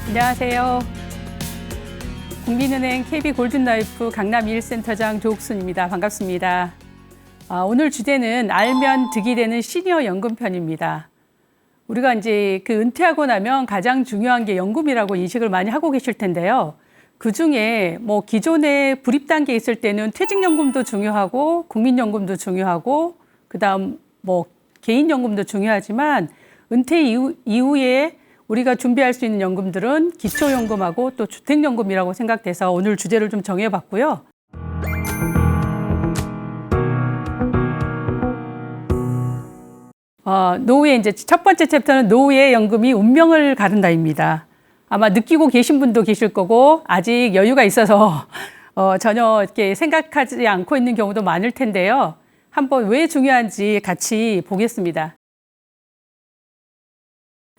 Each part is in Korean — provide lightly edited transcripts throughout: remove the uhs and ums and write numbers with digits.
안녕하세요. 국민은행 KB골든라이프 강남 1센터장 조옥순입니다. 반갑습니다. 오늘 주제는 알면 득이 되는 시니어 연금편입니다. 우리가 이제 은퇴하고 나면 가장 중요한 게 연금이라고 인식을 많이 하고 계실 텐데요. 그 중에 기존에 불입 단계에 있을 때는 퇴직연금도 중요하고 국민연금도 중요하고 그다음 개인연금도 중요하지만 은퇴 이후에 우리가 준비할 수 있는 연금들은 기초연금하고 또 주택연금이라고 생각돼서 오늘 주제를 좀 정해봤고요. 노후의 이제 첫 번째 챕터는 노후의 연금이 운명을 가른다입니다. 아마 느끼고 계신 분도 계실 거고 아직 여유가 있어서 전혀 이렇게 생각하지 않고 있는 경우도 많을 텐데요. 한번 왜 중요한지 같이 보겠습니다.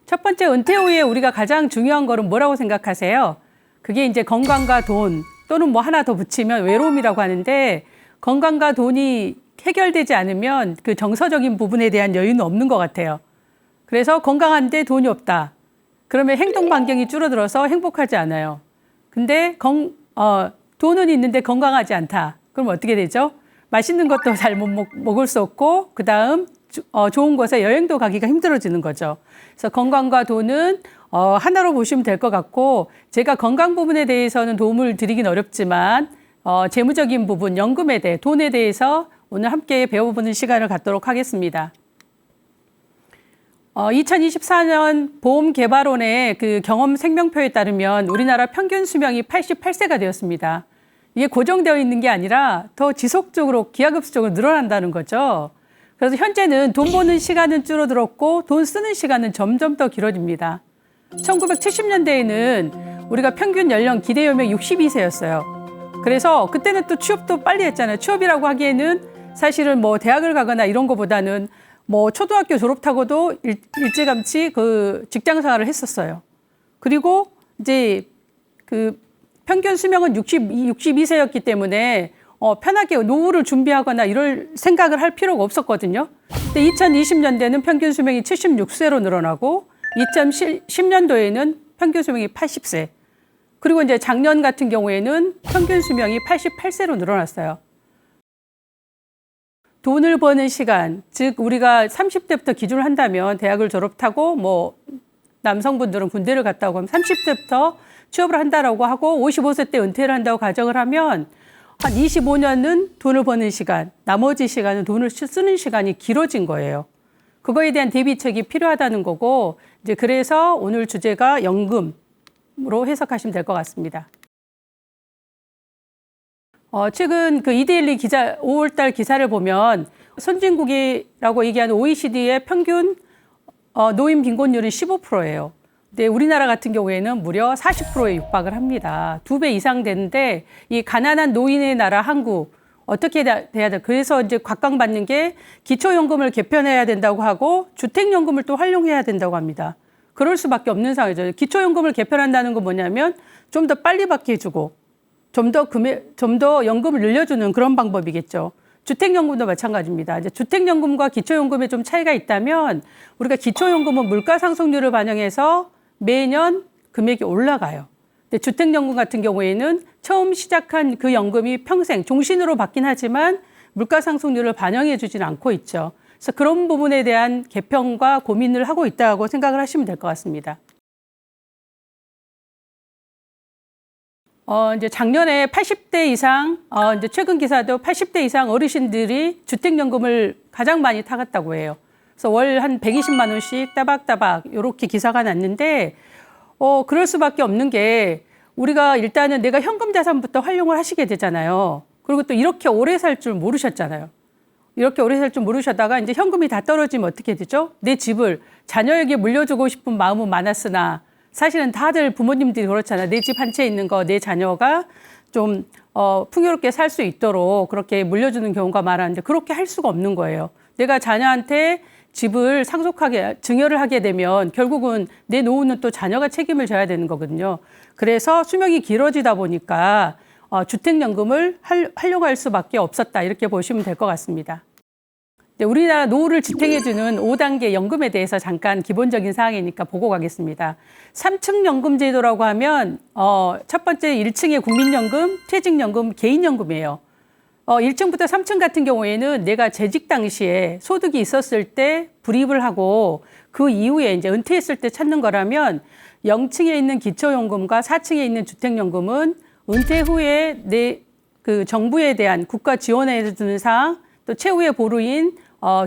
첫 번째, 은퇴 후에 우리가 가장 중요한 거는 뭐라고 생각하세요? 그게 이제 건강과 돈 또는 하나 더 붙이면 외로움이라고 하는데, 건강과 돈이 해결되지 않으면 그 정서적인 부분에 대한 여유는 없는 것 같아요. 그래서 건강한데 돈이 없다. 그러면 행동 반경이 줄어들어서 행복하지 않아요. 근데 돈은 있는데 건강하지 않다. 그럼 어떻게 되죠? 맛있는 것도 잘 먹을 수 없고, 그 다음 좋은 곳에 여행도 가기가 힘들어지는 거죠. 그래서 건강과 돈은 하나로 보시면 될 것 같고, 제가 건강 부분에 대해서는 도움을 드리긴 어렵지만 재무적인 부분, 연금에 대해, 돈에 대해서 오늘 함께 배워보는 시간을 갖도록 하겠습니다. 2024년 보험개발원의 그 경험 생명표에 따르면 우리나라 평균 수명이 88세가 되었습니다. 이게 고정되어 있는 게 아니라 더 지속적으로 기하급수적으로 늘어난다는 거죠. 그래서 현재는 돈 버는 시간은 줄어들었고 돈 쓰는 시간은 점점 더 길어집니다. 1970년대에는 우리가 평균 연령 기대 연령 62세였어요. 그래서 그때는 또 취업도 빨리 했잖아요. 취업이라고 하기에는 사실은 대학을 가거나 이런 거보다는 초등학교 졸업하고도 일찌감치 직장 생활을 했었어요. 그리고 이제 평균 수명은 62세였기 때문에 편하게 노후를 준비하거나 이럴 생각을 할 필요가 없었거든요. 근데 2020년대는 평균 수명이 76세로 늘어나고 2010년도에는 평균 수명이 80세. 그리고 이제 작년 같은 경우에는 평균 수명이 88세로 늘어났어요. 돈을 버는 시간, 즉 우리가 30대부터 기준을 한다면 대학을 졸업하고 남성분들은 군대를 갔다 오고 30대부터 취업을 한다라고 하고 55세 때 은퇴를 한다고 가정을 하면 한 25년은 돈을 버는 시간, 나머지 시간은 돈을 쓰는 시간이 길어진 거예요. 그거에 대한 대비책이 필요하다는 거고, 이제 그래서 오늘 주제가 연금으로 해석하시면 될 것 같습니다. 최근 이데일리 기자 5월달 기사를 보면 선진국이라고 얘기하는 OECD의 평균 노인 빈곤율은 15%예요. 근데 우리나라 같은 경우에는 무려 40%에 육박을 합니다. 2배 이상 되는데 이 가난한 노인의 나라 한국 어떻게 돼야 돼? 그래서 이제 각광받는 게 기초연금을 개편해야 된다고 하고 주택연금을 또 활용해야 된다고 합니다. 그럴 수밖에 없는 상황이죠. 기초연금을 개편한다는 건 뭐냐면 좀 더 빨리 받게 해주고 좀 더 연금을 늘려주는 그런 방법이겠죠. 주택연금도 마찬가지입니다. 이제 주택연금과 기초연금에 좀 차이가 있다면 우리가 기초연금은 물가상승률을 반영해서 매년 금액이 올라가요. 근데 주택연금 같은 경우에는 처음 시작한 그 연금이 평생 종신으로 받긴 하지만 물가상승률을 반영해 주지는 않고 있죠. 그래서 그런 부분에 대한 개편과 고민을 하고 있다고 생각을 하시면 될 것 같습니다. 이제 작년에 80대 이상, 이제 최근 기사도 80대 이상 어르신들이 주택연금을 가장 많이 타갔다고 해요. 그래서 월 한 120만 원씩 따박따박 이렇게 기사가 났는데, 그럴 수밖에 없는 게 우리가 일단은 내가 현금 자산부터 활용을 하시게 되잖아요. 그리고 또 이렇게 오래 살 줄 모르셨잖아요. 이렇게 오래 살 줄 모르셨다가 이제 현금이 다 떨어지면 어떻게 되죠? 내 집을 자녀에게 물려주고 싶은 마음은 많았으나 사실은 다들 부모님들이 그렇잖아요. 내 집 한 채 있는 거 내 자녀가 좀 풍요롭게 살 수 있도록 그렇게 물려주는 경우가 많았는데 그렇게 할 수가 없는 거예요. 내가 자녀한테 집을 상속하게 증여를 하게 되면 결국은 내 노후는 또 자녀가 책임을 져야 되는 거거든요. 그래서 수명이 길어지다 보니까 주택연금을 활용할 수밖에 없었다 이렇게 보시면 될 것 같습니다. 네, 우리나라 노후를 지탱해주는 5단계 연금에 대해서 잠깐 기본적인 사항이니까 보고 가겠습니다. 3층 연금 제도라고 하면 첫 번째 1층의 국민연금, 퇴직연금, 개인연금이에요. 1층부터 3층 같은 경우에는 내가 재직 당시에 소득이 있었을 때 불입을 하고 그 이후에 이제 은퇴했을 때 찾는 거라면 0층에 있는 기초연금과 4층에 있는 주택연금은 은퇴 후에 그 정부에 대한 국가 지원해 주는 사항, 또 최후의 보루인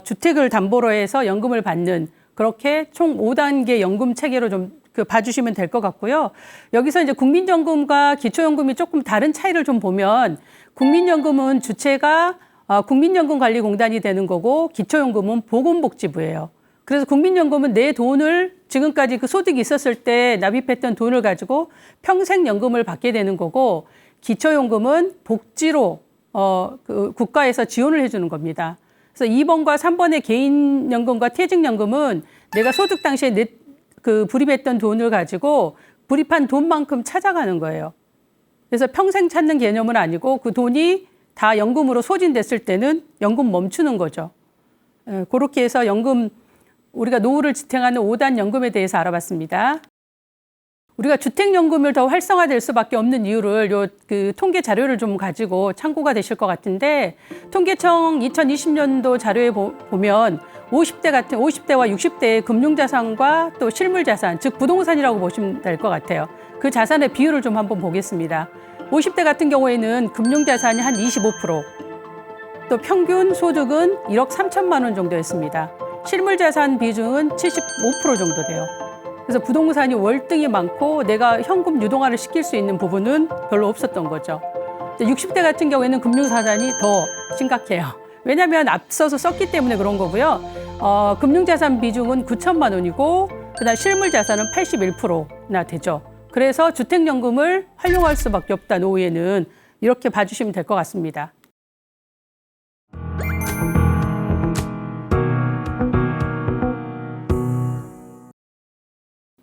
주택을 담보로 해서 연금을 받는 그렇게 총 5단계 연금 체계로 좀 봐주시면 될 것 같고요. 여기서 이제 국민연금과 기초연금이 조금 다른 차이를 좀 보면 국민연금은 주체가 국민연금관리공단이 되는 거고 기초연금은 보건복지부예요. 그래서 국민연금은 내 돈을 지금까지 그 소득이 있었을 때 납입했던 돈을 가지고 평생 연금을 받게 되는 거고 기초연금은 복지로 그 국가에서 지원을 해주는 겁니다. 그래서 2번과 3번의 개인연금과 퇴직연금은 내가 소득 당시에 그 불입했던 돈을 가지고 불입한 돈만큼 찾아가는 거예요. 그래서 평생 찾는 개념은 아니고 그 돈이 다 연금으로 소진됐을 때는 연금 멈추는 거죠. 그렇게 해서 우리가 노후를 지탱하는 5단 연금에 대해서 알아봤습니다. 우리가 주택연금을 더 활성화될 수밖에 없는 이유를 그 통계 자료를 좀 가지고 참고가 되실 것 같은데 통계청 2020년도 자료에 보면 50대와 60대의 금융자산과 또 실물자산, 즉 부동산이라고 보시면 될 것 같아요. 그 자산의 비율을 좀 한번 보겠습니다. 50대 같은 경우에는 금융자산이 한 25%, 또 평균 소득은 1억 3천만 원 정도였습니다. 실물자산 비중은 75% 정도 돼요. 그래서 부동산이 월등히 많고 내가 현금 유동화를 시킬 수 있는 부분은 별로 없었던 거죠. 60대 같은 경우에는 금융자산이 더 심각해요. 왜냐하면 앞서서 썼기 때문에 그런 거고요. 금융자산 비중은 9천만 원이고 그다음 실물자산은 81%나 되죠. 그래서 주택연금을 활용할 수밖에 없다, 노후에는. 이렇게 봐주시면 될 것 같습니다.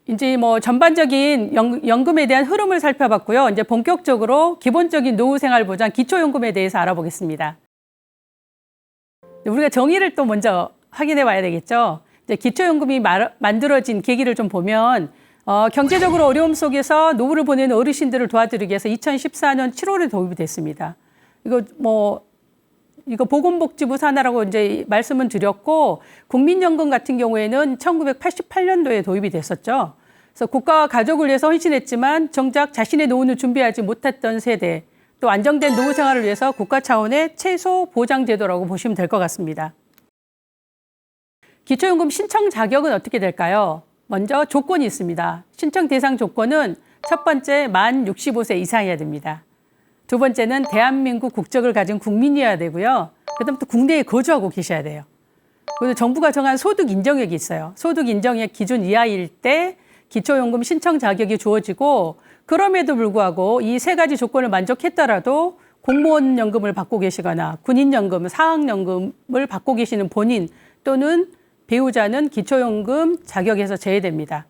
이제 뭐 전반적인 연금에 대한 흐름을 살펴봤고요. 이제 본격적으로 기본적인 노후생활보장 기초연금에 대해서 알아보겠습니다. 우리가 정의를 또 먼저 확인해 봐야 되겠죠. 이제 기초연금이 만들어진 계기를 좀 보면 경제적으로 어려움 속에서 노후를 보내는 어르신들을 도와드리기 위해서 2014년 7월에 도입이 됐습니다. 이거 보건복지부 산하라고 이제 말씀은 드렸고, 국민연금 같은 경우에는 1988년도에 도입이 됐었죠. 그래서 국가와 가족을 위해서 헌신했지만 정작 자신의 노후를 준비하지 못했던 세대, 또 안정된 노후 생활을 위해서 국가 차원의 최소 보장 제도라고 보시면 될 것 같습니다. 기초연금 신청 자격은 어떻게 될까요? 먼저 조건이 있습니다. 신청 대상 조건은 첫 번째 만 65세 이상이어야 됩니다. 두 번째는 대한민국 국적을 가진 국민이어야 되고요. 그다음 또 국내에 거주하고 계셔야 돼요. 그리고 정부가 정한 소득 인정액이 있어요. 소득 인정액 기준 이하일 때 기초연금 신청 자격이 주어지고, 그럼에도 불구하고 이 세 가지 조건을 만족했더라도 공무원 연금을 받고 계시거나 군인연금, 사학연금을 받고 계시는 본인 또는 배우자는 기초연금 자격에서 제외됩니다.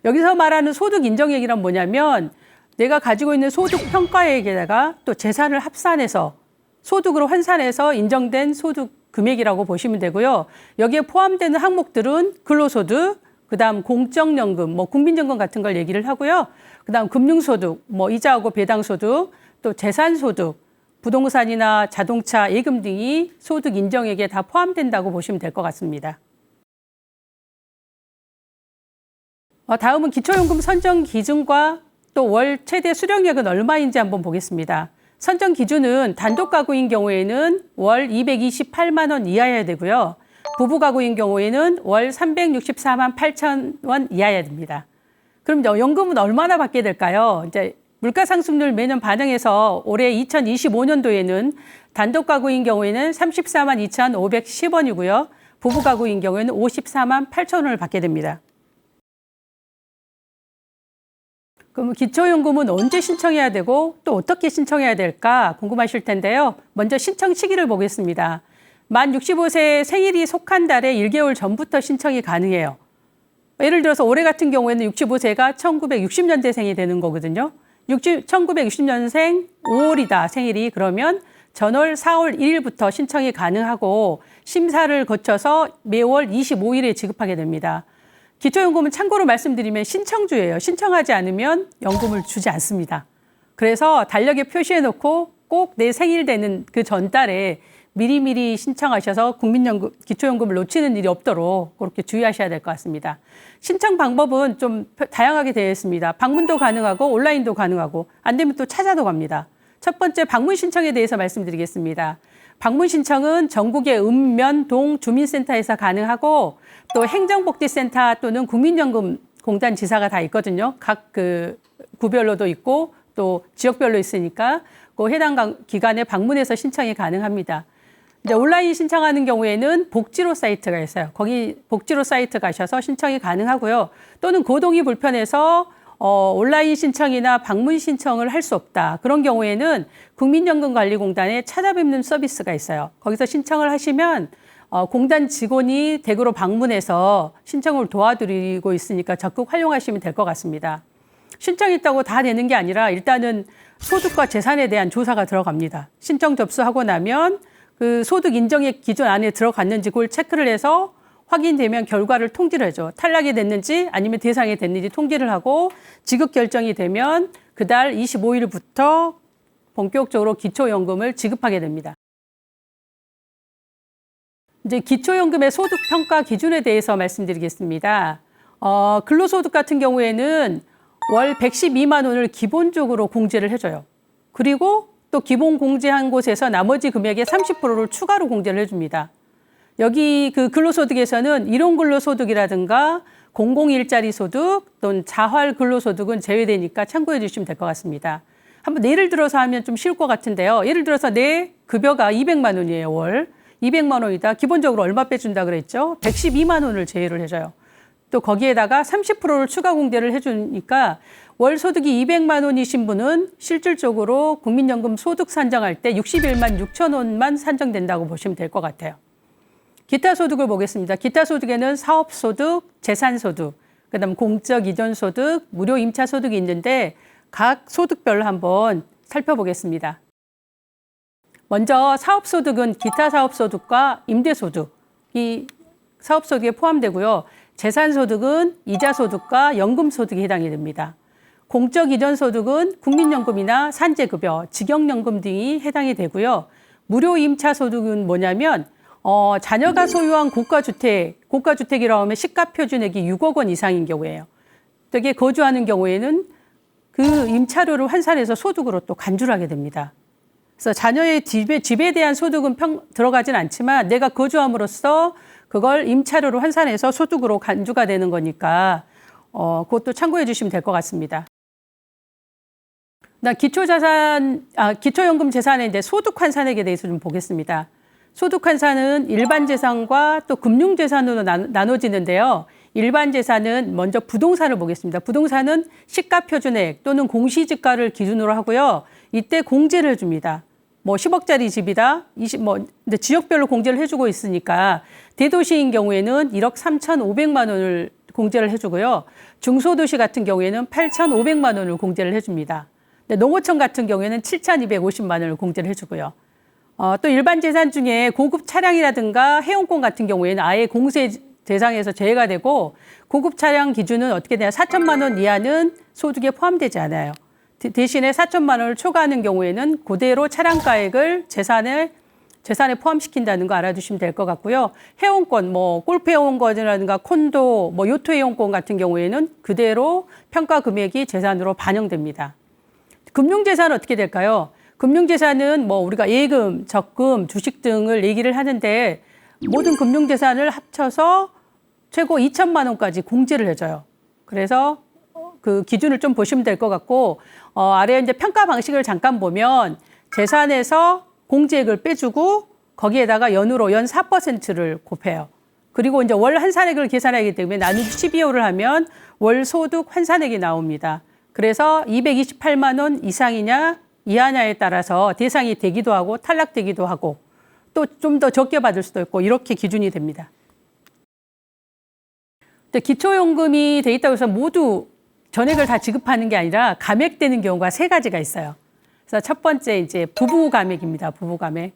여기서 말하는 소득 인정액이란 뭐냐면 내가 가지고 있는 소득 평가액에다가 또 재산을 합산해서 소득으로 환산해서 인정된 소득 금액이라고 보시면 되고요. 여기에 포함되는 항목들은 근로소득, 그다음 공적연금, 국민연금 같은 걸 얘기를 하고요. 그다음 금융소득, 이자하고 배당소득, 또 재산소득, 부동산이나 자동차, 예금 등이 소득 인정액에 다 포함된다고 보시면 될 것 같습니다. 다음은 기초연금 선정 기준과 또 월 최대 수령액은 얼마인지 한번 보겠습니다. 선정 기준은 단독 가구인 경우에는 월 228만 원 이하여야 되고요. 부부 가구인 경우에는 월 364만 8천 원 이하여야 됩니다. 그럼 연금은 얼마나 받게 될까요? 이제 물가 상승률 매년 반영해서 올해 2025년도에는 단독 가구인 경우에는 34만 2,510원이고요. 부부 가구인 경우에는 54만 8천 원을 받게 됩니다. 그럼 기초연금은 언제 신청해야 되고 또 어떻게 신청해야 될까 궁금하실 텐데요. 먼저 신청 시기를 보겠습니다. 만 65세 생일이 속한 달에 1개월 전부터 신청이 가능해요. 예를 들어서 올해 같은 경우에는 65세가 1960년대생이 되는 거거든요. 1960년생 5월이다, 생일이. 그러면 전월 4월 1일부터 신청이 가능하고 심사를 거쳐서 매월 25일에 지급하게 됩니다. 기초연금은 참고로 말씀드리면 신청주예요. 신청하지 않으면 연금을 주지 않습니다. 그래서 달력에 표시해놓고 꼭 내 생일 되는 그 전달에 미리미리 신청하셔서 국민연금, 기초연금을 놓치는 일이 없도록 그렇게 주의하셔야 될 것 같습니다. 신청 방법은 좀 다양하게 되어 있습니다. 방문도 가능하고 온라인도 가능하고 안 되면 또 찾아도 갑니다. 첫 번째 방문 신청에 대해서 말씀드리겠습니다. 방문 신청은 전국의 읍면, 동, 주민센터에서 가능하고 또 행정복지센터 또는 국민연금공단 지사가 다 있거든요. 각 그 구별로도 있고 또 지역별로 있으니까 그 해당 기관에 방문해서 신청이 가능합니다. 이제 온라인 신청하는 경우에는 복지로 사이트가 있어요. 거기 복지로 사이트 가셔서 신청이 가능하고요. 또는 거동이 불편해서 온라인 신청이나 방문 신청을 할 수 없다. 그런 경우에는 국민연금관리공단에 찾아뵙는 서비스가 있어요. 거기서 신청을 하시면 공단 직원이 댁으로 방문해서 신청을 도와드리고 있으니까 적극 활용하시면 될 것 같습니다. 신청했다고 다 되는 게 아니라 일단은 소득과 재산에 대한 조사가 들어갑니다. 신청 접수하고 나면 그 소득 인정액 기준 안에 들어갔는지 그걸 체크를 해서 확인되면 결과를 통지를 해줘. 탈락이 됐는지 아니면 대상이 됐는지 통지를 하고 지급 결정이 되면 그달 25일부터 본격적으로 기초연금을 지급하게 됩니다. 이제 기초연금의 소득 평가 기준에 대해서 말씀드리겠습니다. 근로소득 같은 경우에는 월 112만 원을 기본적으로 공제를 해줘요. 그리고 또 기본 공제한 곳에서 나머지 금액의 30%를 추가로 공제를 해줍니다. 여기 그 근로소득에서는 일용근로소득이라든가 공공일자리 소득 또는 자활 근로소득은 제외되니까 참고해 주시면 될 것 같습니다. 한번 예를 들어서 하면 좀 쉬울 것 같은데요. 예를 들어서 내 급여가 200만 원이에요, 월. 200만 원이다. 기본적으로 얼마 빼준다 그랬죠? 112만 원을 제외를 해줘요. 또 거기에다가 30%를 추가 공제를 해주니까 월 소득이 200만 원이신 분은 실질적으로 국민연금 소득 산정할 때 61만 6천 원만 산정된다고 보시면 될 것 같아요. 기타 소득을 보겠습니다. 기타 소득에는 사업소득, 재산소득, 그다음 공적 이전소득, 무료 임차소득이 있는데 각 소득별로 한번 살펴보겠습니다. 먼저 사업소득은 기타 사업소득과 임대소득이 사업소득에 포함되고요. 재산소득은 이자소득과 연금소득이 해당이 됩니다. 공적 이전소득은 국민연금이나 산재급여, 직영연금 등이 해당이 되고요. 무료 임차소득은 뭐냐면 자녀가 소유한 고가주택이라고 하면 시가표준액이 6억 원 이상인 경우예요. 여기에 거주하는 경우에는 그 임차료를 환산해서 소득으로 또 간주를 하게 됩니다. 그래서 자녀의 집에 대한 소득은 들어가진 않지만 내가 거주함으로써 그걸 임차료로 환산해서 소득으로 간주가 되는 거니까 그것도 참고해 주시면 될 것 같습니다. 기초연금 재산의 이제 소득 환산액에 대해서 좀 보겠습니다. 소득 환산은 일반 재산과 또 금융 재산으로 나눠지는데요. 일반 재산은 먼저 부동산을 보겠습니다. 부동산은 시가 표준액 또는 공시지가를 기준으로 하고요. 이때 공제를 해줍니다. 뭐 10억짜리 집이다, 근데 지역별로 공제를 해주고 있으니까 대도시인 경우에는 1억 3,500만 원을 공제를 해주고요. 중소도시 같은 경우에는 8,500만 원을 공제를 해줍니다. 근데 농어촌 같은 경우에는 7,250만 원을 공제를 해주고요. 또 일반 재산 중에 고급 차량이라든가 해운권 같은 경우에는 아예 공세 대상에서 제외가 되고 고급 차량 기준은 어떻게 되냐 4천만 원 이하는 소득에 포함되지 않아요. 대신에 4천만 원을 초과하는 경우에는 그대로 차량가액을 재산에 포함시킨다는 거 알아두시면 될 것 같고요. 해운권, 뭐 골프 해운권이라든가 콘도, 뭐 요트 해운권 같은 경우에는 그대로 평가 금액이 재산으로 반영됩니다. 금융재산은 어떻게 될까요? 금융재산은 뭐 우리가 예금, 적금, 주식 등을 얘기를 하는데 모든 금융재산을 합쳐서 최고 2천만 원까지 공제를 해줘요. 그래서 그 기준을 좀 보시면 될 것 같고 아래 이제 평가 방식을 잠깐 보면 재산에서 공제액을 빼주고 거기에다가 연 4%를 곱해요. 그리고 이제 월 환산액을 계산하기 때문에 나누기 12호를 하면 월 소득 환산액이 나옵니다. 그래서 228만 원 이상이냐 이하냐에 따라서 대상이 되기도 하고 탈락되기도 하고 또 좀 더 적게 받을 수도 있고 이렇게 기준이 됩니다. 근데 기초연금이 돼 있다고 해서 모두 전액을 다 지급하는 게 아니라 감액되는 경우가 3가지가 있어요. 그래서 첫 번째 이제 부부 감액입니다. 부부 감액.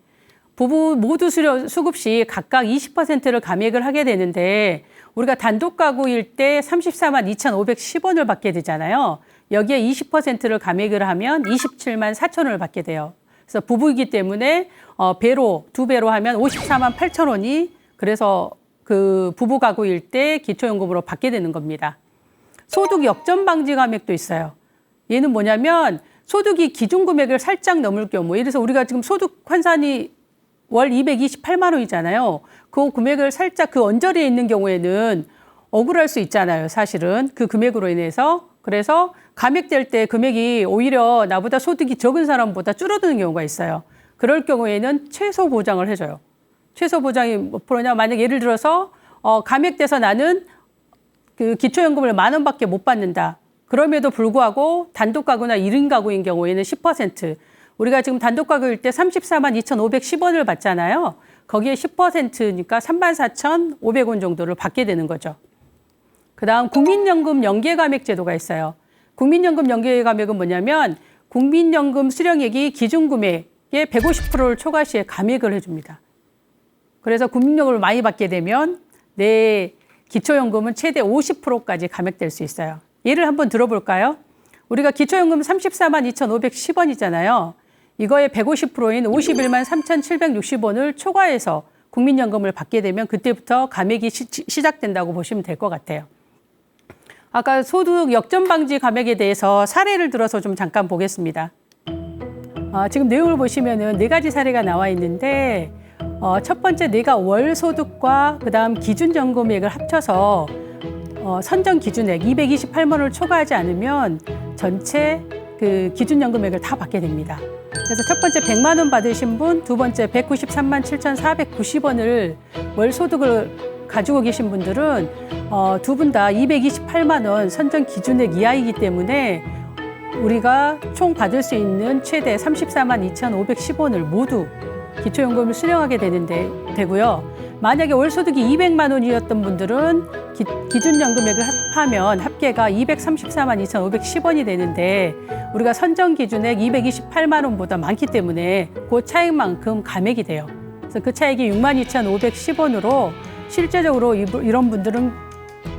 부부 모두 수급 시 각각 20%를 감액을 하게 되는데 우리가 단독 가구일 때 34만 2,510원을 받게 되잖아요. 여기에 20%를 감액을 하면 27만 4천원을 받게 돼요. 그래서 부부이기 때문에 두 배로 하면 54만 8천원이 그래서 그 부부 가구일 때 기초연금으로 받게 되는 겁니다. 소득 역전 방지 감액도 있어요. 얘는 뭐냐면 소득이 기준 금액을 살짝 넘을 경우, 예를 들어서 우리가 지금 소득 환산이 월 228만 원이잖아요. 그 금액을 살짝 그 언저리에 있는 경우에는 억울할 수 있잖아요. 사실은 그 금액으로 인해서. 그래서 감액될 때 금액이 오히려 나보다 소득이 적은 사람보다 줄어드는 경우가 있어요. 그럴 경우에는 최소 보장을 해줘요. 최소 보장이 몇 프로냐? 만약 예를 들어서 감액돼서 나는 그 기초연금을 10,000원 밖에 못 받는다. 그럼에도 불구하고 단독 가구나 1인 가구인 경우에는 10%. 우리가 지금 단독 가구일 때 34만 2,510원을 받잖아요. 거기에 10%니까 34,500원 정도를 받게 되는 거죠. 그다음 국민연금 연계감액 제도가 있어요. 국민연금 연계감액은 뭐냐면 국민연금 수령액이 기준금액의 150%를 초과 시에 감액을 해줍니다. 그래서 국민연금을 많이 받게 되면 내 기초연금은 최대 50%까지 감액될 수 있어요. 예를 한번 들어볼까요? 우리가 기초연금 34만 2,510원이잖아요. 이거의 150%인 51만 3,760원을 초과해서 국민연금을 받게 되면 그때부터 감액이 시작된다고 보시면 될 것 같아요. 아까 소득 역전 방지 감액에 대해서 사례를 들어서 좀 잠깐 보겠습니다. 지금 내용을 보시면은 4가지 사례가 나와 있는데 첫 번째 내가 월 소득과 그다음 기준 연금액을 합쳐서 선정 기준액 228만 원을 초과하지 않으면 전체 그 기준 연금액을 다 받게 됩니다. 그래서 첫 번째 100만 원 받으신 분, 두 번째 193만 7,490원을 월 소득을 가지고 계신 분들은 두 분 다 228만 원 선정 기준액 이하이기 때문에 우리가 총 받을 수 있는 최대 34만 2,510원을 모두 기초연금을 수령하게 되고요. 만약에 월 소득이 200만 원이었던 분들은 기준연금액을 합하면 합계가 234만 2,510원이 되는데 우리가 선정 기준액 228만 원보다 많기 때문에 그 차액만큼 감액이 돼요. 그래서 그 차액이 6만 2,510원으로 실제적으로 이런 분들은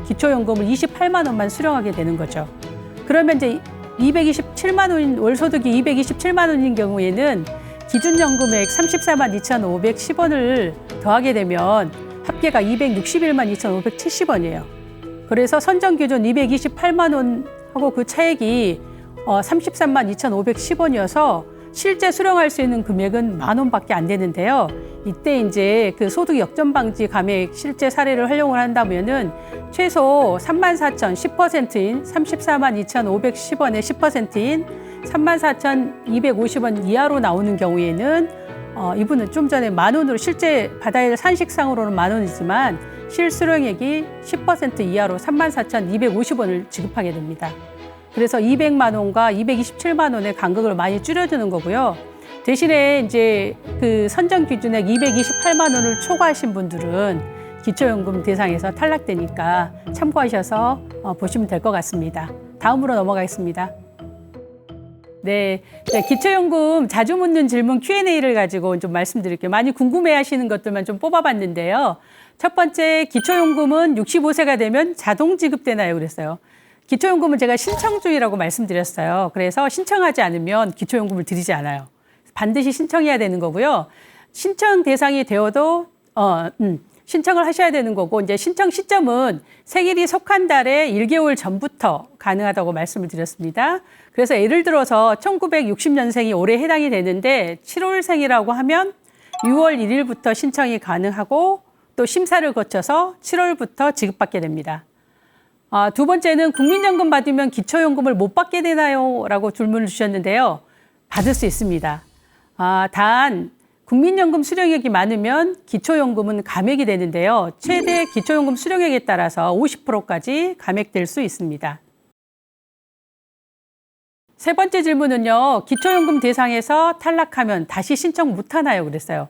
기초연금을 28만 원만 수령하게 되는 거죠. 그러면 이제 227만 원, 월 소득이 227만 원인 경우에는 기준연금액 34만 2,510원을 더하게 되면 합계가 261만 2,570원이에요. 그래서 선정 기준 228만 원하고 그 차액이 33만 2,510원이어서 실제 수령할 수 있는 금액은 10,000원밖에 안 되는데요. 이때 이제 그 소득 역전 방지 감액 실제 사례를 활용을 한다면은 최소 34,000 10%인 34만 2,510원의 10%인 34,250원 이하로 나오는 경우에는 이분은 좀 전에 10,000원으로 실제 받아야 할 산식상으로는 10,000원이지만 실수령액이 10% 이하로 34,250원을 지급하게 됩니다. 그래서 200만 원과 227만 원의 간극을 많이 줄여주는 거고요. 대신에 이제 그 선정 기준액 228만 원을 초과하신 분들은 기초연금 대상에서 탈락되니까 참고하셔서 보시면 될 것 같습니다. 다음으로 넘어가겠습니다. 네, 기초연금 자주 묻는 질문 Q&A를 가지고 좀 말씀드릴게요. 많이 궁금해하시는 것들만 좀 뽑아봤는데요. 첫 번째, 기초연금은 65세가 되면 자동 지급되나요? 그랬어요. 기초연금은 제가 신청주의라고 말씀드렸어요. 그래서 신청하지 않으면 기초연금을 드리지 않아요. 반드시 신청해야 되는 거고요. 신청 대상이 되어도 신청을 하셔야 되는 거고, 이제 신청 시점은 생일이 속한 달에 1개월 전부터 가능하다고 말씀을 드렸습니다. 그래서 예를 들어서 1960년생이 올해 해당이 되는데 7월생이라고 하면 6월 1일부터 신청이 가능하고 또 심사를 거쳐서 7월부터 지급받게 됩니다. 두 번째는 국민연금 받으면 기초연금을 못 받게 되나요? 라고 질문을 주셨는데요. 받을 수 있습니다. 단 국민연금 수령액이 많으면 기초연금은 감액이 되는데요. 최대 기초연금 수령액에 따라서 50%까지 감액될 수 있습니다. 세 번째 질문은요. 기초연금 대상에서 탈락하면 다시 신청 못 하나요? 그랬어요.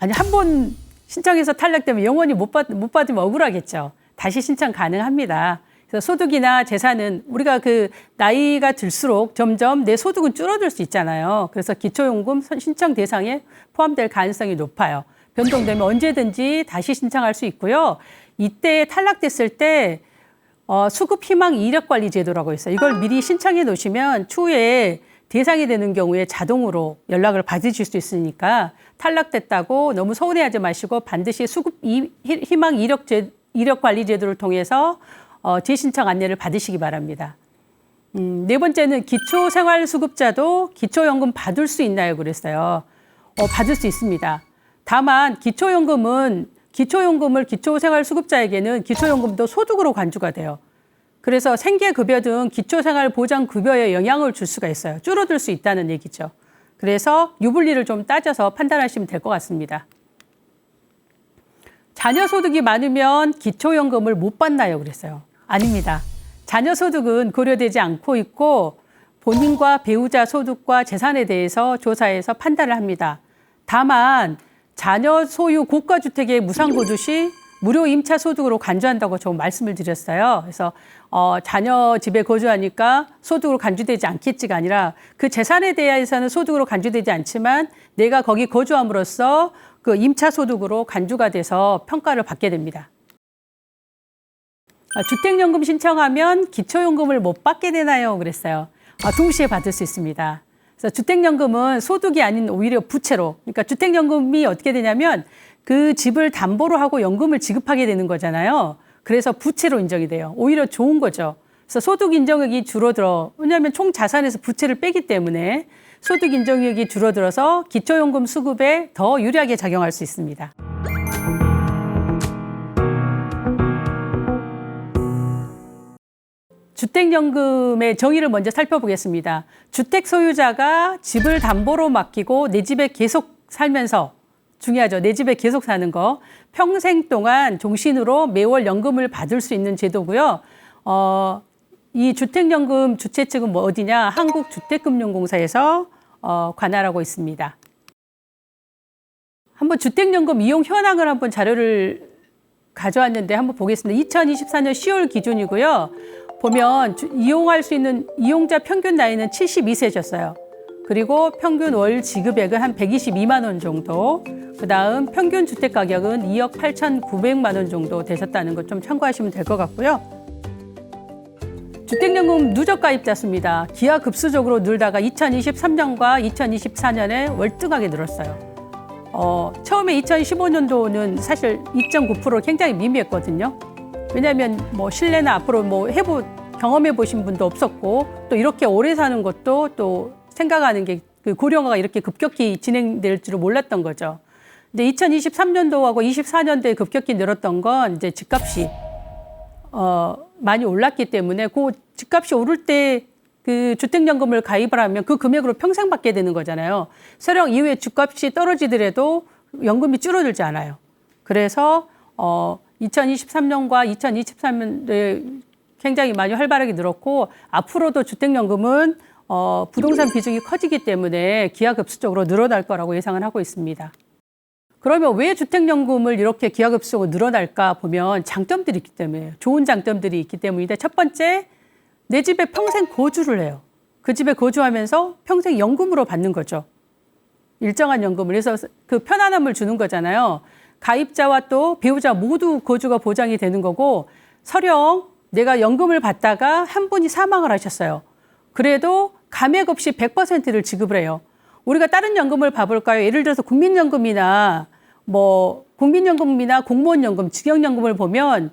아니, 한 번 신청해서 탈락되면 영원히 못 받으면 억울하겠죠. 다시 신청 가능합니다. 그래서 소득이나 재산은 우리가 그 나이가 들수록 점점 내 소득은 줄어들 수 있잖아요. 그래서 기초연금 신청 대상에 포함될 가능성이 높아요. 변동되면 언제든지 다시 신청할 수 있고요. 이때 탈락됐을 때 수급 희망 이력 관리 제도라고 있어요. 이걸 미리 신청해 놓으시면 추후에 대상이 되는 경우에 자동으로 연락을 받으실 수 있으니까 탈락됐다고 너무 서운해하지 마시고 반드시 수급 희망 이력 관리 제도를 통해서 재신청 안내를 받으시기 바랍니다. 네 번째는 기초생활수급자도 기초연금 받을 수 있나요? 그랬어요. 받을 수 있습니다. 다만 기초연금을 기초생활수급자에게는 기초연금도 소득으로 간주가 돼요. 그래서 생계급여 등 기초생활보장급여에 영향을 줄 수가 있어요. 줄어들 수 있다는 얘기죠. 그래서 유불리를 좀 따져서 판단하시면 될 것 같습니다. 자녀 소득이 많으면 기초연금을 못 받나요? 그랬어요. 아닙니다. 자녀 소득은 고려되지 않고 있고 본인과 배우자 소득과 재산에 대해서 조사해서 판단을 합니다. 다만 자녀 소유 고가주택의 무상거주 시 무료 임차 소득으로 간주한다고 좀 말씀을 드렸어요. 그래서 자녀 집에 거주하니까 소득으로 간주되지 않겠지가 아니라 그 재산에 대해서는 소득으로 간주되지 않지만 내가 거기 거주함으로써 그 임차 소득으로 간주가 돼서 평가를 받게 됩니다. 주택연금 신청하면 기초연금을 못 받게 되나요? 그랬어요. 동시에 받을 수 있습니다. 그래서 주택연금은 소득이 아닌 오히려 부채로, 그러니까 주택연금이 어떻게 되냐면 그 집을 담보로 하고 연금을 지급하게 되는 거잖아요. 그래서 부채로 인정이 돼요. 오히려 좋은 거죠. 그래서 소득 인정액이 줄어들어. 왜냐하면 총 자산에서 부채를 빼기 때문에 소득 인정액이 줄어들어서 기초연금 수급에 더 유리하게 작용할 수 있습니다. 주택연금의 정의를 먼저 살펴보겠습니다. 주택 소유자가 집을 담보로 맡기고 내 집에 계속 살면서, 중요하죠. 내 집에 계속 사는 거. 평생 동안 종신으로 매월 연금을 받을 수 있는 제도고요. 이 주택연금 주최 측은 뭐 어디냐? 한국주택금융공사에서 관할하고 있습니다. 한번 주택연금 이용 현황을 한번 자료를 가져왔는데 한번 보겠습니다. 2024년 10월 기준이고요. 보면 이용할 수 있는 이용자 평균 나이는 72세셨어요. 그리고 평균 월 지급액은 한 122만 원 정도. 그다음 평균 주택 가격은 2억 8,900만 원 정도 되셨다는 것 좀 참고하시면 될 것 같고요. 주택연금 누적 가입자 수입니다. 기하급수적으로 늘다가 2023년과 2024년에 월등하게 늘었어요. 처음에 2015년도는 사실 2.9% 굉장히 미미했거든요. 왜냐하면 뭐 실내나 앞으로 뭐 경험해 보신 분도 없었고 또 이렇게 오래 사는 것도 또 생각하는 게 그 고령화가 이렇게 급격히 진행될 줄은 몰랐던 거죠. 근데 2023년도하고 24년도에 급격히 늘었던 건 이제 집값이 많이 올랐기 때문에 그 집값이 오를 때 그 주택연금을 가입을 하면 그 금액으로 평생 받게 되는 거잖아요. 설령 이후에 집값이 떨어지더라도 연금이 줄어들지 않아요. 그래서 2023년과 2023년도에 굉장히 많이 활발하게 늘었고 앞으로도 주택연금은 부동산 비중이 커지기 때문에 기하급수적으로 늘어날 거라고 예상을 하고 있습니다. 그러면 왜 주택연금을 이렇게 기하급수적으로 늘어날까 보면 장점들이 있기 때문에 좋은 장점들이 있기 때문인데 첫 번째, 내 집에 평생 거주를 해요. 그 집에 거주하면서 평생 연금으로 받는 거죠. 일정한 연금을. 그래서 그 편안함을 주는 거잖아요. 가입자와 또 배우자 모두 거주가 보장이 되는 거고 설령 내가 연금을 받다가 한 분이 사망을 하셨어요. 그래도 감액 없이 100%를 지급을 해요. 우리가 다른 연금을 봐볼까요? 예를 들어서 국민연금이나 공무원연금, 직영연금을 보면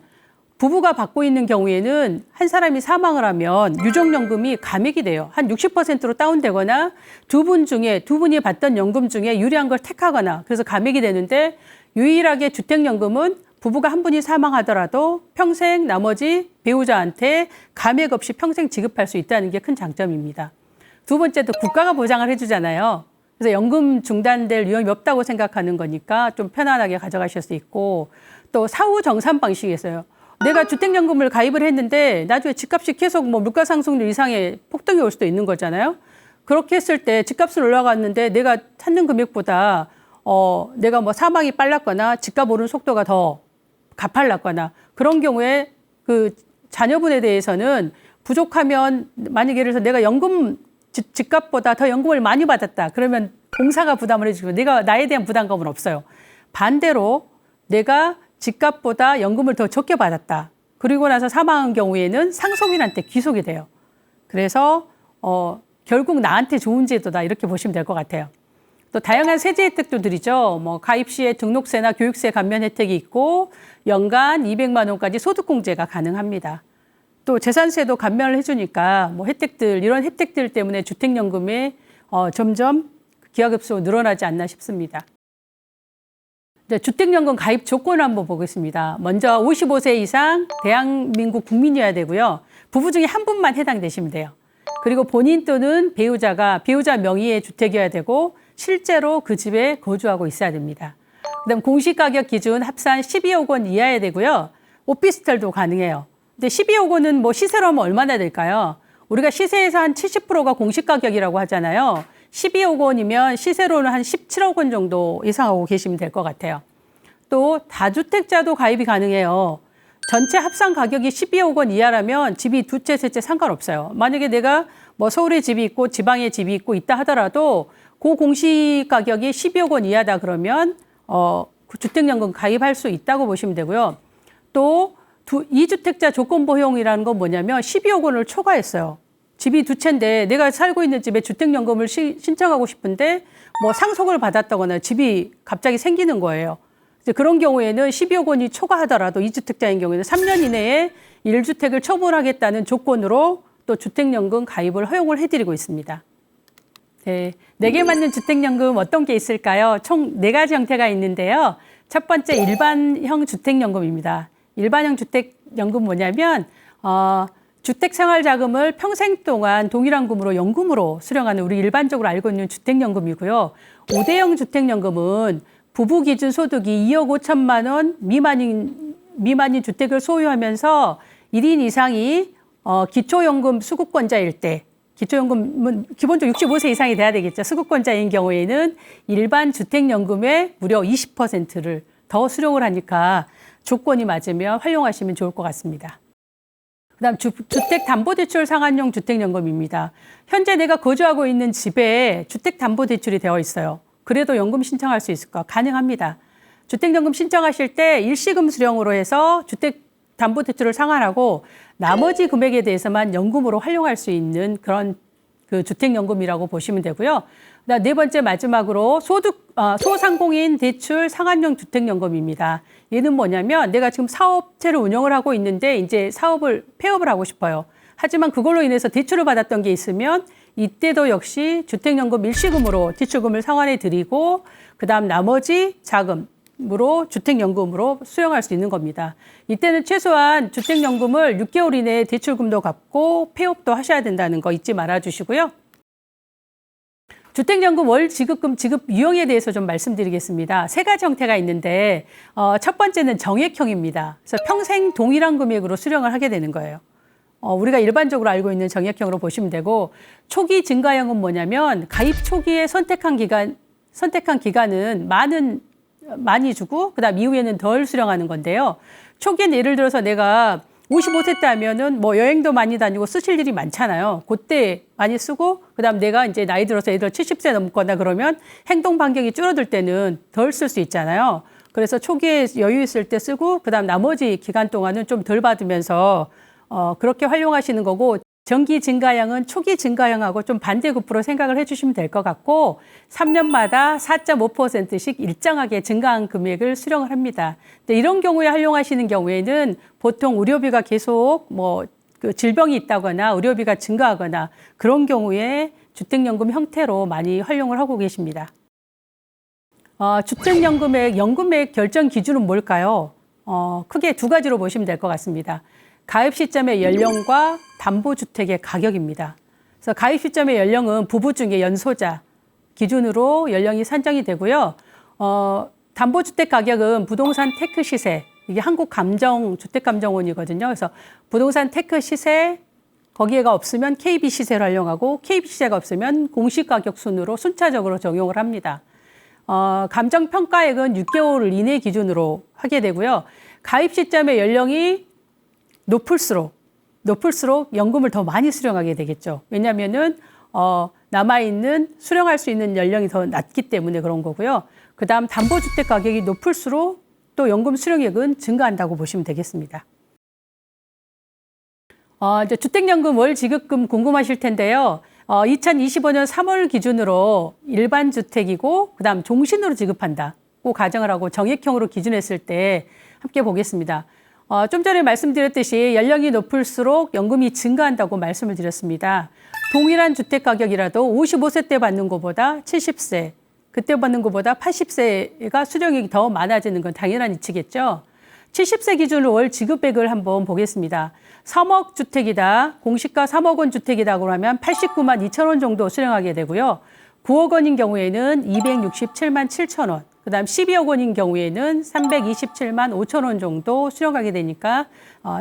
부부가 받고 있는 경우에는 한 사람이 사망을 하면 유족연금이 감액이 돼요. 한 60%로 다운되거나 두 분이 받던 연금 중에 유리한 걸 택하거나 그래서 감액이 되는데 유일하게 주택연금은 부부가 한 분이 사망하더라도 평생 나머지 배우자한테 감액 없이 평생 지급할 수 있다는 게 큰 장점입니다. 두 번째도 국가가 보장을 해주잖아요. 그래서 연금 중단될 위험이 없다고 생각하는 거니까 좀 편안하게 가져가실 수 있고 또 사후 정산 방식이 있어요. 내가 주택연금을 가입을 했는데 나중에 집값이 계속 뭐 물가 상승률 이상의 폭등이 올 수도 있는 거잖아요. 그렇게 했을 때 집값은 올라갔는데 내가 찾는 금액보다 내가 뭐 사망이 빨랐거나 집값 오르는 속도가 더 가팔랐거나 그런 경우에 그 자녀분에 대해서는 부족하면 만약에 예를 들어서 내가 연금 집값보다 더 연금을 많이 받았다. 그러면 공사가 부담을 해주고 내가 나에 대한 부담감은 없어요. 반대로 내가 집값보다 연금을 더 적게 받았다. 그리고 나서 사망한 경우에는 상속인한테 귀속이 돼요. 그래서 결국 나한테 좋은 제도다 이렇게 보시면 될 것 같아요. 또 다양한 세제 혜택도 드리죠. 뭐 가입 시에 등록세나 교육세 감면 혜택이 있고 연간 200만 원까지 소득공제가 가능합니다. 또 재산세도 감면을 해주니까 뭐 혜택들 이런 혜택들 때문에 주택연금이 점점 기하급수로 늘어나지 않나 싶습니다. 네, 주택연금 가입 조건을 한번 보겠습니다. 먼저 55세 이상 대한민국 국민이어야 되고요. 부부 중에 한 분만 해당되시면 돼요. 그리고 본인 또는 배우자 명의의 주택이어야 되고 실제로 그 집에 거주하고 있어야 됩니다. 그다음 공시가격 기준 합산 12억 원 이하여야 되고요. 오피스텔도 가능해요. 근데 12억 원은 뭐 시세로 하면 얼마나 될까요? 우리가 시세에서 한 70%가 공시가격이라고 하잖아요. 12억 원이면 시세로는 한 17억 원 정도 예상하고 계시면 될 것 같아요. 또 다주택자도 가입이 가능해요. 전체 합산 가격이 12억 원 이하라면 집이 두 채, 세 채 상관없어요. 만약에 내가 뭐 서울에 집이 있고 지방에 집이 있고 있다 하더라도 그 공시가격이 12억 원 이하다 그러면 그 주택연금 가입할 수 있다고 보시면 되고요. 또 2주택자 조건보형이라는 건 뭐냐면 12억 원을 초과했어요. 집이 두 채인데 내가 살고 있는 집에 주택연금을 신청하고 싶은데 뭐 상속을 받았다거나 집이 갑자기 생기는 거예요. 이제 그런 경우에는 12억 원이 초과하더라도 2주택자인 경우에는 3년 이내에 1주택을 처분하겠다는 조건으로 또 주택연금 가입을 허용을 해드리고 있습니다. 네, 내게 맞는 주택연금 어떤 게 있을까요? 총 4가지 형태가 있는데요. 첫 번째 일반형 주택연금입니다. 일반형 주택연금 뭐냐면 주택생활자금을 평생 동안 동일한 금으로 연금으로 수령하는 우리 일반적으로 알고 있는 주택연금이고요. 5대형 주택연금은 부부 기준 소득이 2억 5천만 원 미만인 주택을 소유하면서 1인 이상이 기초연금 수급권자일 때 기초연금은 기본적으로 65세 이상이 돼야 되겠죠. 수급권자인 경우에는 일반 주택연금의 무려 20%를 더 수령을 하니까 조건이 맞으면 활용하시면 좋을 것 같습니다. 그다음 주택담보대출 상환용 주택연금입니다. 현재 내가 거주하고 있는 집에 주택담보대출이 되어 있어요. 그래도 연금 신청할 수 있을까? 가능합니다. 주택연금 신청하실 때 일시금 수령으로 해서 주택담보대출을 상환하고 나머지 금액에 대해서만 연금으로 활용할 수 있는 그런 그 주택연금이라고 보시면 되고요. 그다음 네 번째 마지막으로 소상공인 대출 상환용 주택연금입니다. 얘는 뭐냐면 내가 지금 사업체를 운영을 하고 있는데 이제 폐업을 하고 싶어요. 하지만 그걸로 인해서 대출을 받았던 게 있으면 이때도 역시 주택연금 일시금으로 대출금을 상환해 드리고 그다음 나머지 자금으로 주택연금으로 수령할 수 있는 겁니다. 이때는 최소한 주택연금을 6개월 이내에 대출금도 갚고 폐업도 하셔야 된다는 거 잊지 말아 주시고요. 주택연금 월 지급금 지급 유형에 대해서 좀 말씀드리겠습니다. 3가지 형태가 있는데 첫 번째는 정액형입니다. 그래서 평생 동일한 금액으로 수령을 하게 되는 거예요. 우리가 일반적으로 알고 있는 정액형으로 보시면 되고 초기 증가형은 뭐냐면 가입 초기에 선택한 기간은 많이 주고 그다음 이후에는 덜 수령하는 건데요. 초기엔 예를 들어서 내가 55세 때 하면은 뭐 여행도 많이 다니고 쓰실 일이 많잖아요. 그때 많이 쓰고 그다음 내가 이제 나이 들어서 예를 들어 70세 넘거나 그러면 행동 반경이 줄어들 때는 덜 쓸 수 있잖아요. 그래서 초기에 여유 있을 때 쓰고 그다음 나머지 기간 동안은 좀 덜 받으면서 그렇게 활용하시는 거고 정기 증가형은 초기 증가형하고 좀 반대급부로 생각을 해주시면 될 것 같고 3년마다 4.5%씩 일정하게 증가한 금액을 수령을 합니다. 근데 이런 경우에 활용하시는 경우에는 보통 의료비가 계속 그 질병이 있다거나 의료비가 증가하거나 그런 경우에 주택연금 형태로 많이 활용을 하고 계십니다. 주택연금의 연금액 결정 기준은 뭘까요? 크게 2가지로 보시면 될 것 같습니다. 가입 시점의 연령과 담보주택의 가격입니다. 그래서 가입 시점의 연령은 부부 중에 연소자 기준으로 연령이 산정이 되고요. 담보주택 가격은 부동산 테크 시세, 이게 한국주택감정원이거든요. 그래서 부동산 테크 시세, 거기에가 없으면 KB 시세를 활용하고 KB 시세가 없으면 공시가격 순으로 순차적으로 적용을 합니다. 감정평가액은 6개월 이내 기준으로 하게 되고요. 가입 시점의 연령이 높을수록 높을수록 연금을 더 많이 수령하게 되겠죠. 왜냐하면은 남아있는 수령할 수 있는 연령이 더 낮기 때문에 그런 거고요. 그다음 담보주택 가격이 높을수록 또 연금 수령액은 증가한다고 보시면 되겠습니다. 이제 주택연금 월 지급금 궁금하실 텐데요. 2025년 3월 기준으로 일반 주택이고 그다음 종신으로 지급한다고 가정을 하고 정액형으로 기준했을 때 함께 보겠습니다. 좀 전에 말씀드렸듯이 연령이 높을수록 연금이 증가한다고 말씀을 드렸습니다. 동일한 주택 가격이라도 55세 때 받는 것보다 70세, 그때 받는 것보다 80세가 수령액이 더 많아지는 건 당연한 이치겠죠. 70세 기준으로 월 지급액을 한번 보겠습니다. 3억 주택이다, 공시가 3억 원 주택이다 그러면 89만 2천 원 정도 수령하게 되고요. 9억 원인 경우에는 267만 7천 원, 그다음 12억 원인 경우에는 327만 5천 원 정도 수령하게 되니까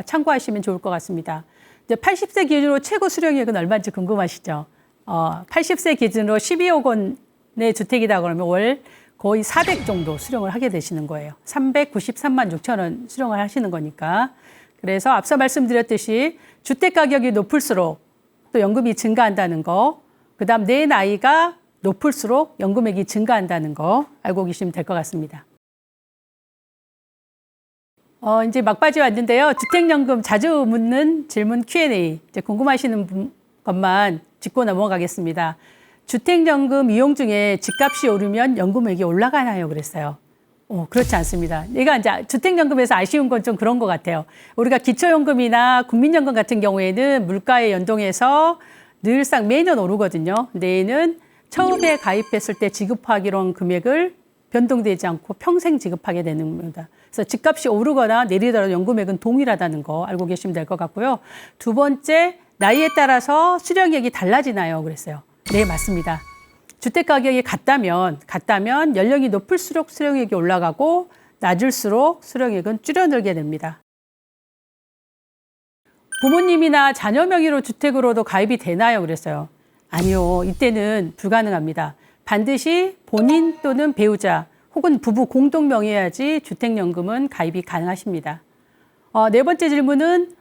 참고하시면 좋을 것 같습니다. 이제 80세 기준으로 최고 수령액은 얼마인지 궁금하시죠? 80세 기준으로 12억 원의 주택이다 그러면 월 거의 400 정도 수령을 하게 되시는 거예요. 393만 6천 원 수령을 하시는 거니까. 그래서 앞서 말씀드렸듯이 주택 가격이 높을수록 또 연금이 증가한다는 거, 그다음 내 나이가 높을수록 연금액이 증가한다는 거 알고 계시면 될 것 같습니다. 이제 막바지 왔는데요. 주택연금 자주 묻는 질문 Q&A. 이제 궁금하시는 것만 짚고 넘어가겠습니다. 주택연금 이용 중에 집값이 오르면 연금액이 올라가나요? 그랬어요. 그렇지 않습니다. 얘가 이제 주택연금에서 아쉬운 건 좀 그런 것 같아요. 우리가 기초연금이나 국민연금 같은 경우에는 물가에 연동해서 늘상 매년 오르거든요. 근데 얘는 처음에 가입했을 때 지급하기로 한 금액을 변동되지 않고 평생 지급하게 되는 겁니다. 그래서 집값이 오르거나 내리더라도 연금액은 동일하다는 거 알고 계시면 될 것 같고요. 두 번째, 나이에 따라서 수령액이 달라지나요? 그랬어요. 네, 맞습니다. 주택 가격이 같다면 연령이 높을수록 수령액이 올라가고 낮을수록 수령액은 줄어들게 됩니다. 부모님이나 자녀 명의로 주택으로도 가입이 되나요? 그랬어요. 아니요. 이때는 불가능합니다. 반드시 본인 또는 배우자 혹은 부부 공동 명의여야지 주택연금은 가입이 가능하십니다. 네 번째 질문은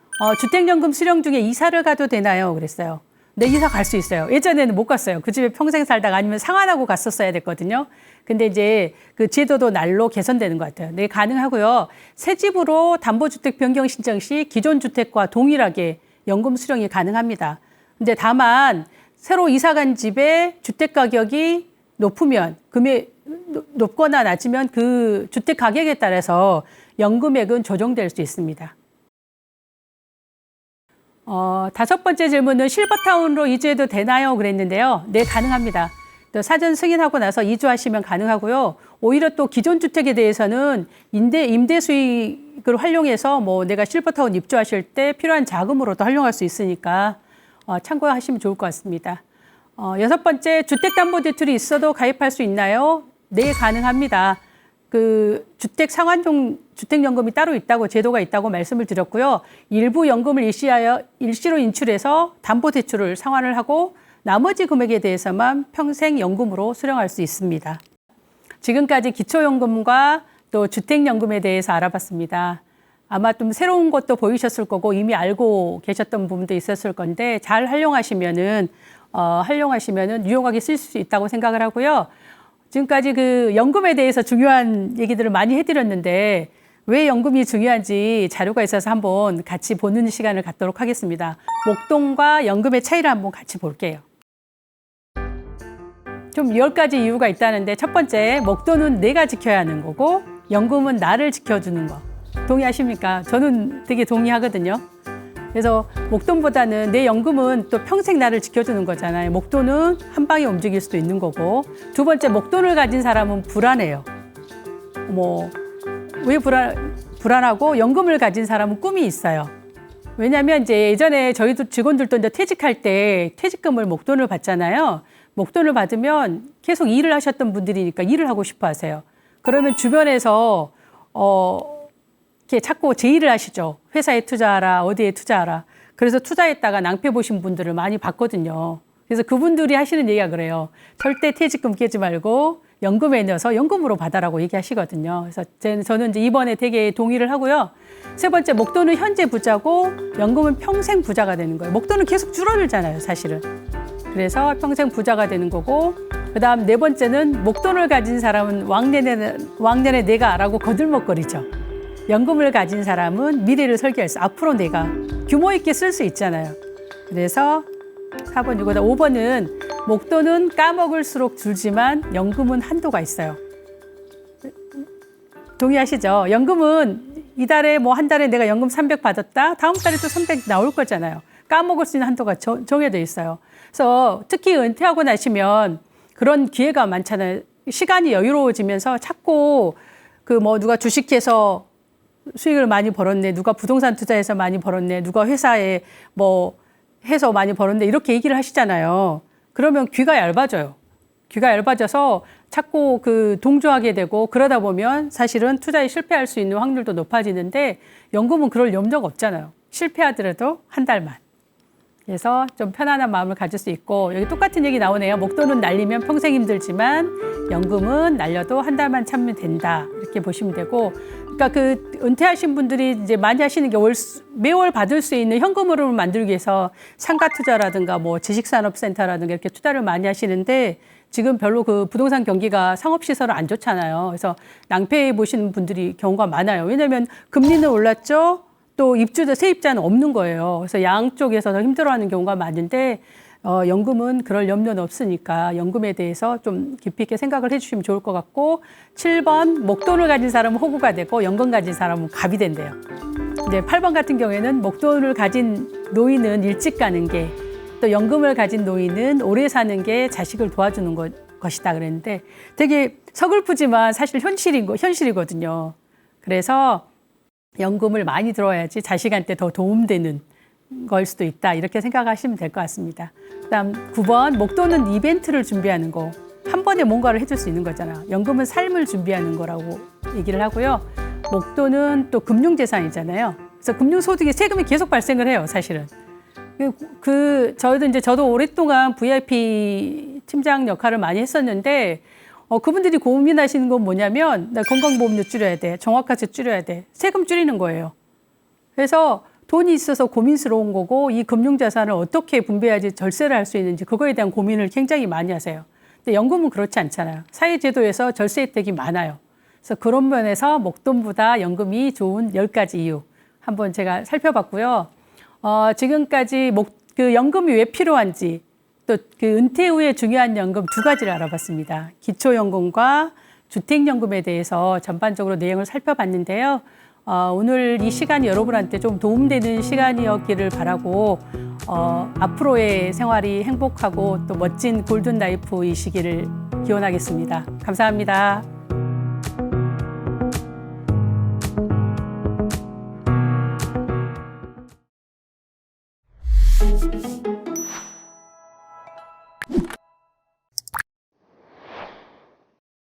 주택연금 수령 중에 이사를 가도 되나요? 그랬어요. 네, 이사 갈 수 있어요. 예전에는 못 갔어요. 그 집에 평생 살다가 아니면 상환하고 갔었어야 됐거든요. 근데 이제 그 제도도 날로 개선되는 것 같아요. 네, 가능하고요. 새 집으로 담보주택 변경 신청 시 기존 주택과 동일하게 연금 수령이 가능합니다. 근데 다만 새로 이사 간 집의 주택 가격이 높으면 높거나 낮으면 그 주택 가격에 따라서 연금액은 조정될 수 있습니다. 다섯 번째 질문은 실버타운으로 이주해도 되나요? 그랬는데요. 네, 가능합니다. 또 사전 승인하고 나서 이주하시면 가능하고요. 오히려 또 기존 주택에 대해서는 임대 수익을 활용해서 내가 실버타운 입주하실 때 필요한 자금으로도 활용할 수 있으니까 참고하시면 좋을 것 같습니다. 여섯 번째, 주택담보대출이 있어도 가입할 수 있나요? 네, 가능합니다. 그 주택 상환용 주택연금이 따로 있다고 제도가 있다고 말씀을 드렸고요. 일부 연금을 일시로 인출해서 담보대출을 상환을 하고 나머지 금액에 대해서만 평생 연금으로 수령할 수 있습니다. 지금까지 기초연금과 또 주택연금에 대해서 알아봤습니다. 아마 좀 새로운 것도 보이셨을 거고 이미 알고 계셨던 부분도 있었을 건데 잘 활용하시면은 유용하게 쓸 수 있다고 생각을 하고요. 지금까지 그 연금에 대해서 중요한 얘기들을 많이 해드렸는데 왜 연금이 중요한지 자료가 있어서 한번 같이 보는 시간을 갖도록 하겠습니다. 목돈과 연금의 차이를 한번 같이 볼게요. 좀 10가지 이유가 있다는데 첫 번째, 목돈은 내가 지켜야 하는 거고 연금은 나를 지켜주는 거. 동의하십니까? 저는 되게 동의하거든요. 그래서 목돈보다는 내 연금은 또 평생 나를 지켜주는 거잖아요. 목돈은 한 방에 움직일 수도 있는 거고. 두 번째, 목돈을 가진 사람은 불안해요. 왜 불안하고 연금을 가진 사람은 꿈이 있어요. 왜냐하면 이제 예전에 저희도 직원들도 이제 퇴직할 때 퇴직금을 목돈을 받잖아요. 목돈을 받으면 계속 일을 하셨던 분들이니까 일을 하고 싶어 하세요. 그러면 주변에서 이렇게 자꾸 제의를 하시죠. 회사에 투자하라, 어디에 투자하라. 그래서 투자했다가 낭패 보신 분들을 많이 봤거든요. 그래서 그분들이 하시는 얘기가 그래요. 절대 퇴직금 깨지 말고 연금에 넣어서 연금으로 받아라고 얘기하시거든요. 그래서 저는 이제 이번에 되게 동의를 하고요. 세 번째, 목돈은 현재 부자고 연금은 평생 부자가 되는 거예요. 목돈은 계속 줄어들잖아요, 사실은. 그래서 평생 부자가 되는 거고, 그다음 네 번째는 목돈을 가진 사람은 왕년에 내가라고 거들먹거리죠. 연금을 가진 사람은 미래를 설계할 수, 앞으로 내가 규모 있게 쓸 수 있잖아요. 그래서 4번, 6번, 5번은 목돈은 까먹을수록 줄지만 연금은 한도가 있어요. 동의하시죠? 연금은 이달에 뭐 한 달에 내가 연금 300 받았다. 다음 달에 또 300 나올 거잖아요. 까먹을 수 있는 한도가 정해져 있어요. 그래서 특히 은퇴하고 나시면 그런 기회가 많잖아요. 시간이 여유로워지면서 자꾸 그 뭐 누가 주식해서 수익을 많이 벌었네, 누가 부동산 투자해서 많이 벌었네, 누가 회사에 뭐 해서 많이 벌었네, 이렇게 얘기를 하시잖아요. 그러면 귀가 얇아져요. 귀가 얇아져서 자꾸 그 동조하게 되고, 그러다 보면 사실은 투자에 실패할 수 있는 확률도 높아지는데 연금은 그럴 염려가 없잖아요. 실패하더라도 한 달만. 그래서 좀 편안한 마음을 가질 수 있고, 여기 똑같은 얘기 나오네요. 목돈은 날리면 평생 힘들지만 연금은 날려도 한 달만 참으면 된다. 이렇게 보시면 되고, 그러니까 그 은퇴하신 분들이 이제 많이 하시는 게 매월 받을 수 있는 현금 흐름을 만들기 위해서 상가 투자라든가 뭐 지식산업센터라든가 이렇게 투자를 많이 하시는데, 지금 별로 그 부동산 경기가 상업시설은 안 좋잖아요. 그래서 낭패해 보시는 분들이 경우가 많아요. 왜냐하면 금리는 올랐죠. 또 세입자는 없는 거예요. 그래서 양쪽에서 더 힘들어하는 경우가 많은데, 연금은 그럴 염려는 없으니까 연금에 대해서 좀 깊이 있게 생각을 해주시면 좋을 것 같고, 7번 목돈을 가진 사람은 호구가 되고 연금 가진 사람은 갑이 된대요. 이제 8번 같은 경우에는 목돈을 가진 노인은 일찍 가는 게, 또 연금을 가진 노인은 오래 사는 게 자식을 도와주는 것이다 그랬는데, 되게 서글프지만 사실 현실이거든요. 그래서 연금을 많이 들어야지 자식한테 더 도움되는 걸 수도 있다, 이렇게 생각하시면 될 것 같습니다. 그다음 9번, 목돈은 이벤트를 준비하는 거, 한 번에 뭔가를 해줄 수 있는 거잖아. 연금은 삶을 준비하는 거라고 얘기를 하고요. 목돈은 또 금융재산이잖아요. 그래서 금융소득에 세금이 계속 발생을 해요, 사실은. 저도 오랫동안 VIP 팀장 역할을 많이 했었는데, 그분들이 고민하시는 건 뭐냐면, 나 건강보험료 줄여야 돼, 종합과세 줄여야 돼, 세금 줄이는 거예요. 그래서 돈이 있어서 고민스러운 거고, 이 금융자산을 어떻게 분배해야지 절세를 할 수 있는지 그거에 대한 고민을 굉장히 많이 하세요. 근데 연금은 그렇지 않잖아요. 사회제도에서 절세 혜택이 많아요. 그래서 그런 면에서 목돈보다 연금이 좋은 10가지 이유 한번 제가 살펴봤고요. 지금까지 연금이 왜 필요한지, 또 그 은퇴 후에 중요한 연금 2가지를 알아봤습니다. 기초연금과 주택연금에 대해서 전반적으로 내용을 살펴봤는데요. 오늘 이 시간이 여러분한테 좀 도움되는 시간이었기를 바라고, 앞으로의 생활이 행복하고 또 멋진 골든 라이프이시기를 기원하겠습니다. 감사합니다.